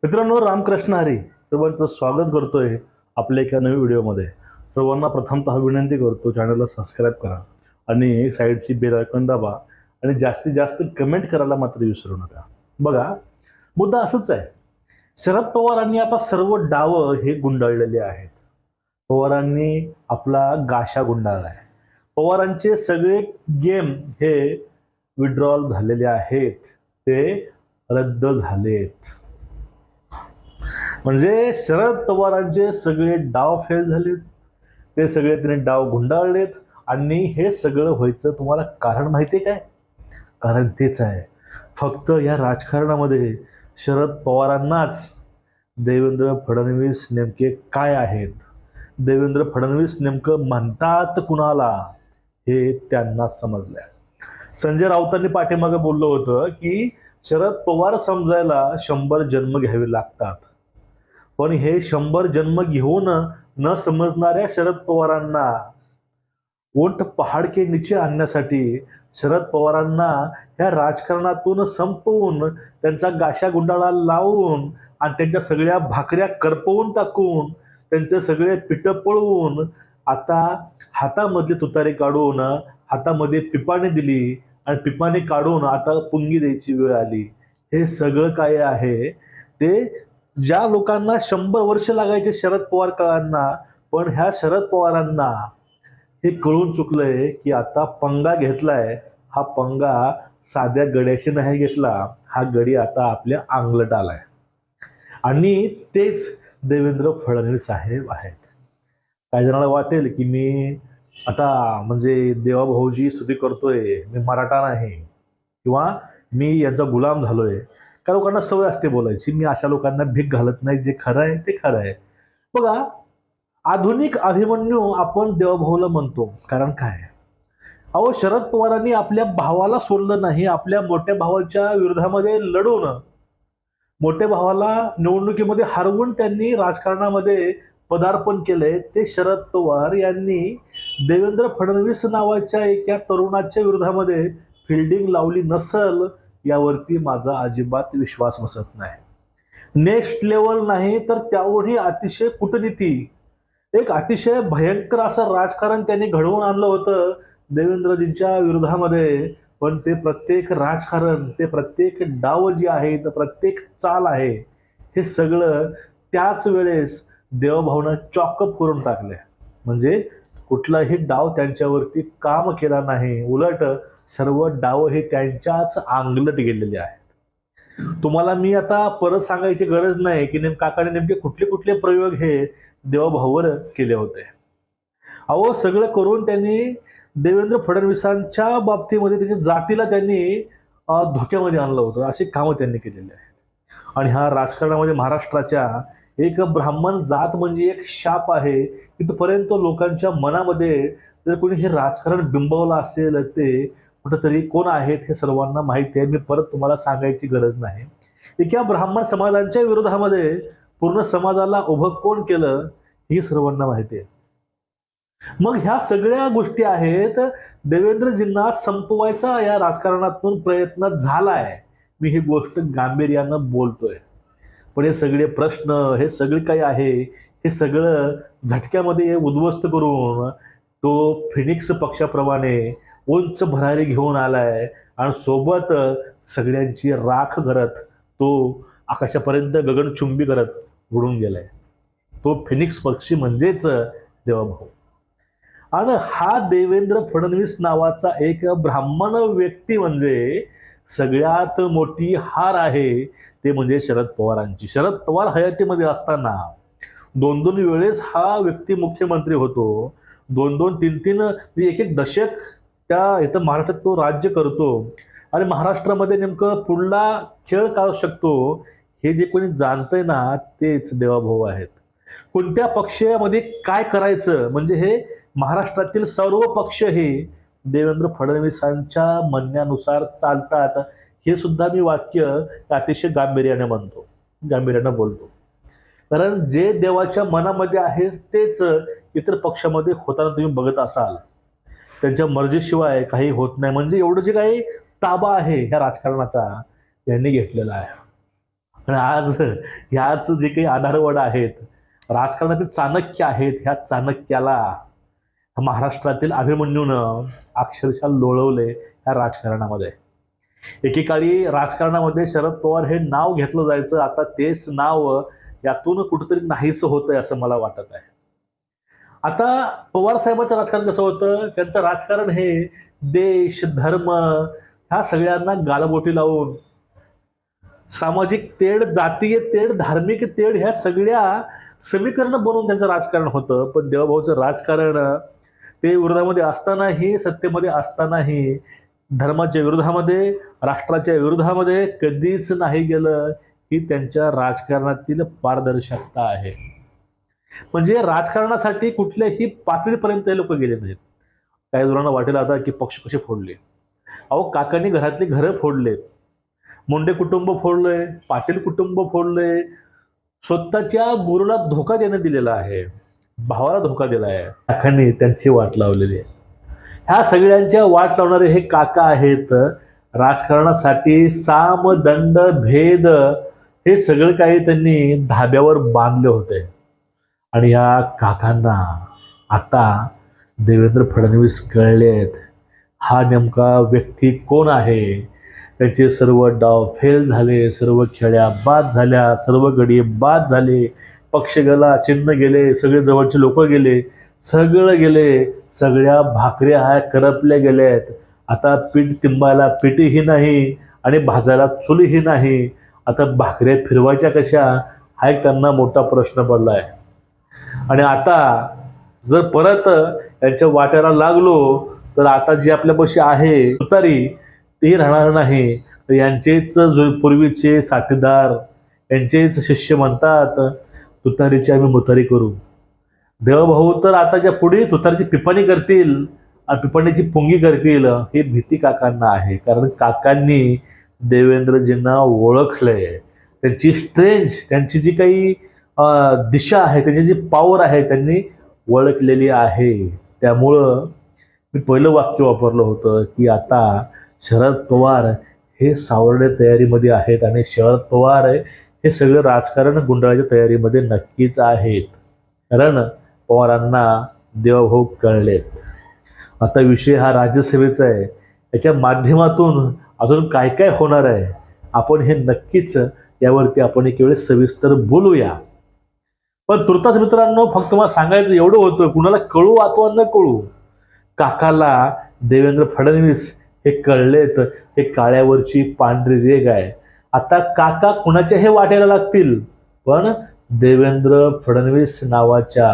मित्रांनो, रामकृष्ण हरी. सर्वांचं स्वागत करतोय आपल्या एका नवीन व्हिडिओमध्ये. सर्वांना प्रथमतः विनंती करतो, चॅनलला सबस्क्राईब करा आणि साईडची बेल आयकॉन दाबा आणि जास्तीत जास्त कमेंट करायला मात्र विसरू नका. बघा, मुद्दा असंच आहे. शरद पवारांनी आता सर्व डाव हे गुंडाळलेले आहेत. पवारांनी आपला गाशा गुंडाळला आहे. पवारांचे सगळे गेम हे विड्रॉल झालेले आहेत, ते रद्द झालेत. म्हणजे शरद पवारांचे सगळे डाव फेल झालेत, ते सगळे त्यांनी डाव गुंडाळलेत. आणि हे सगळं व्हायचं तुम्हाला कारण माहिती आहे काय? कारण तेच आहे, फक्त या राजकारणामध्ये शरद पवारांनाच देवेंद्र फडणवीस नेमके काय आहेत, देवेंद्र फडणवीस नेमकं म्हणतात कुणाला, हे त्यांना समजलंय. संजय राऊतांनी पाठीमागे बोललं होतं की शरद पवार समजायला 100 जन्म घ्यावे लागतात. पण हे 100 जन्म घेऊन न समजणाऱ्या शरद पवारांना ओठ पहाड के नीचे आणण्यासाठी, शरद पवारांना ह्या राजकारणातून संपवून, त्यांचा गाशा गुंडाळा लावून आणि त्यांच्या सगळ्या भाकऱ्या करपवून टाकून, त्यांचे सगळे पिठं पळवून, आता हातामधली तुतारी काढून हातामध्ये पिपाणी दिली आणि पिपाणी काढून आता पुंगी द्यायची वेळ आली. हे सगळं काय आहे? ते ज्या लोकांना 100 वर्ष लागायचे शरद पवार काळांना, पण ह्या शरद पवारांना हे कळून चुकलंय की आता पंगा घेतलाय. हा पंगा साध्या गड्याशी नाही घेतला, हा गडी आता आपल्या अंगलट आलाय. आणि तेच देवेंद्र फडणवीस साहेब आहेत. काही जणांना वाटेल की मी आता म्हणजे देवाभाऊजी स्तुती करतोय, मी मराठा नाही किंवा मी यांचा गुलाम झालोय. काही लोकांना सवय असते बोलायची, मी अशा लोकांना भीक घालत नाही. जे खरं आहे ते खरं आहे. बघा, आधुनिक अभिमन्यू आपण देवाभाऊला म्हणतो, कारण काय? अहो, शरद पवारांनी आपल्या भावाला सोडलं नाही. आपल्या मोठ्या भावाच्या विरोधामध्ये लढून, मोठ्या भावाला निवडणुकीमध्ये हरवून त्यांनी राजकारणामध्ये पदार्पण केलंय. ते शरद पवार यांनी देवेंद्र फडणवीस नावाच्या एका तरुणाच्या विरोधामध्ये फिल्डिंग लावली नसल, यावरती माझा अजिबात विश्वास बसत नाही. नेक्स्ट लेवल नाही तर त्यावरही अतिशय कूटनीती, एक अतिशय भयंकर असं राजकारण त्यांनी घडवून आणलं होतं देवेंद्रजींच्या विरोधामध्ये. पण ते प्रत्येक राजकारण, ते प्रत्येक डाव जी आहे, तर प्रत्येक चाल आहे, हे सगळं त्याच वेळेस देवभावना चॉकअप करून टाकले. म्हणजे कुठलाही डाव त्यांच्यावरती काम केला नाही, उलट सर्व डाव हे त्यांच्याच अंगलट गेलेले आहेत. तुम्हाला मी आता परत सांगायची गरज नाही की काकाने नेमके कुठले कुठले प्रयोग हे देवभाऊवर केले होते. अहो, सगळं करून त्यांनी देवेंद्र फडणवीसांच्या बाबतीमध्ये त्याच्या जातीला त्यांनी धोक्यामध्ये आणलं होतं. अशी कामं त्यांनी केलेली आहेत. आणि ह्या राजकारणामध्ये महाराष्ट्राच्या एक ब्राह्मण जात म्हणजे एक शाप आहे. इथपर्यंत लोकांच्या मनामध्ये जर कोणी हे राजकारण बिंबवलं असेल, ते कुठंतरी कोण आहेत हे सर्वांना माहिती आहे. मी परत तुम्हाला सांगायची गरज नाही. एका ब्राह्मण समाजांच्या विरोधामध्ये पूर्ण समाजाला उभं कोण केलं हे सर्वांना माहिती आहे. मग ह्या सगळ्या गोष्टी आहेत, देवेंद्रजींना संपवायचा या राजकारणातून प्रयत्न झालाय. मी ही गोष्ट गांभीर्यानं बोलतोय. पण हे सगळे प्रश्न, हे सगळे काय आहे, हे सगळं झटक्यामध्ये उद्ध्वस्त करून तो फिनिक्स पक्षाप्रमाणे उंच भरारी घेऊन आलाय आणि सोबत सगळ्यांची राख करत तो आकाशापर्यंत गगनचुंबी करत उडून गेलाय. तो फिनिक्स पक्षी म्हणजेच देवाभाऊ. आणि हा देवेंद्र फडणवीस नावाचा एक ब्राह्मण व्यक्ती म्हणजे सगळ्यात मोठी हार आहे, ते म्हणजे शरद पवारांची. शरद पवार हयातीमध्ये असताना 2-2 वेळेस हा व्यक्ती मुख्यमंत्री होतो. 2-2, 3-3, एक दशक त्या इथं महाराष्ट्रात तो राज्य करतो. आणि महाराष्ट्रामध्ये नेमकं पुढला खेळ काढू शकतो हे जे कोणी जाणतंय ना, तेच देवाभाऊ आहेत. कोणत्या पक्षामध्ये काय करायचं, म्हणजे हे महाराष्ट्रातील सर्व पक्ष हे देवेंद्र फडणवीसांच्या म्हणण्यानुसार चालतात. हे सुद्धा मी वाक्य अतिशय गांभीर्याने म्हणतो, गांभीर्यानं बोलतो. कारण जे देवाच्या मनामध्ये आहे तेच इतर पक्षामध्ये होताना तुम्ही बघत असाल. त्यांच्या मर्जीशिवाय काही होत नाही. म्हणजे एवढं जे काही ताबा आहे ह्या राजकारणाचा यांनी घेतलेला आहे. पण आज ह्याच जे काही आधारवड आहेत, राजकारणातील चाणक्य आहेत, ह्या चाणक्याला महाराष्ट्रातील अभिमन्यूनं अक्षरशः लोळवले ह्या राजकारणामध्ये. एकेकाळी राजकारणामध्ये शरद पवार हे नाव घेतलं जायचं, आता तेच नाव यातून कुठेतरी नाहीसं होतंय असं मला वाटत आहे. आता पवार साहेबांचं राजकारण कसं होतं, त्यांचं राजकारण हे देश धर्म ह्या सगळ्यांना गालबोटी लावून सामाजिक तेढ, जातीय तेढ, धार्मिक तेढ ह्या सगळ्या समीकरण बनवून त्यांचं राजकारण होतं. पण देवाभाऊचं राजकारण ते विरोधामध्ये असतानाही, सत्तेमध्ये असतानाही धर्माच्या विरोधामध्ये, राष्ट्राच्या विरोधामध्ये कधीच नाही गेलं. ही त्यांच्या राजकारणातील पारदर्शकता आहे. म्हणजे राजकारणासाठी कुठल्याही पातळीपर्यंत हे लोक गेले नाहीत. काही जणांना वाटेल आता की पक्ष कसे फोडले. अहो, काकांनी घरातली घरं फोडलेत, मुंडे कुटुंब फोडलंय, पाटील कुटुंब फोडलंय, स्वतःच्या गुरुला धोका देण्यात दिलेला आहे, भावाला धोका दिला आहे, काकांनी त्यांची वाट लावलेली आहे. ह्या सगळ्यांच्या वाट लावणारे हे काका आहेत. राजकारणासाठी साम दंड भेद हे सगळं काही त्यांनी धाब्यावर बांधले होते. आणि या काकांना आता देवेंद्र फडणवीस कळलेत हा नेमका व्यक्ती कोण आहे. त्याचे सर्व डाव फेल झाले, सर्व खेळ्या बाद झाल्या, सर्व गडी बाद झाले, पक्ष गेला, चिन्ह गेले, सगळे जवळचे लोक गेले, सगळं गेले, सगळ्या भाकऱ्या ह्या करपल्या गेल्यात. आता पीठ तिंबायला पिठीही नाही आणि भाजायला चुलीही नाही. आता भाकऱ्या फिरवायच्या कशा हा एक त्यांना मोठा प्रश्न पडला आहे. आणि आता जर परत यांच्या वाट्याला लागलो तर आता जे आपल्यापाशी आहे तुतारी तेही राहणार नाही. तर यांचेच जो पूर्वीचे साथीदार, यांचेच शिष्य म्हणतात तुतारीची आम्ही मुतारी करू. देवभाऊ तर आता ज्या पुढे तुतारीची पिपाणी करतील आणि पिपाणीची पुंगी करतील ही भीती काकांना आहे. कारण काकांनी देवेंद्रजींना ओळखलंय. त्यांची स्ट्रेंज, त्यांची जी काही दिशा आहे, त्यांची जी पॉवर आहे त्यांनी ओळखलेली आहे. त्यामुळं मी पहिलं वाक्य वापरलं होतं की आता शरद पवार हे सावरण्या तयारीमध्ये आहेत आणि शरद पवार हे सगळं राजकारण गुंडाळाच्या तयारीमध्ये नक्कीच आहेत. कारण पवारांना देवभाऊ कळलेत. आता विषय हा राज्यसभेचा आहे. याच्या माध्यमातून अजून काय काय होणार आहे आपण हे नक्कीच यावरती आपण एक वेळेस सविस्तर बोलूया. पण तुर्तास मित्रांनो, फक्त मला सांगायचं एवढं होतं, कुणाला कळू अथवा न कळू, काकाला देवेंद्र फडणवीस हे कळलेत. हे काळ्यावरची पांढरी रेघ आहे. आता काका कुणाच्याही वाट्याला लागतील पण देवेंद्र फडणवीस नावाच्या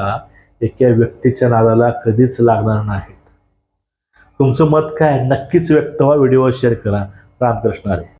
एका व्यक्तीच्या नावाला कधीच लागणार नाहीत. तुमचं मत काय नक्कीच व्यक्त व्हा, व्हिडिओ शेअर करा. रामकृष्ण हरी.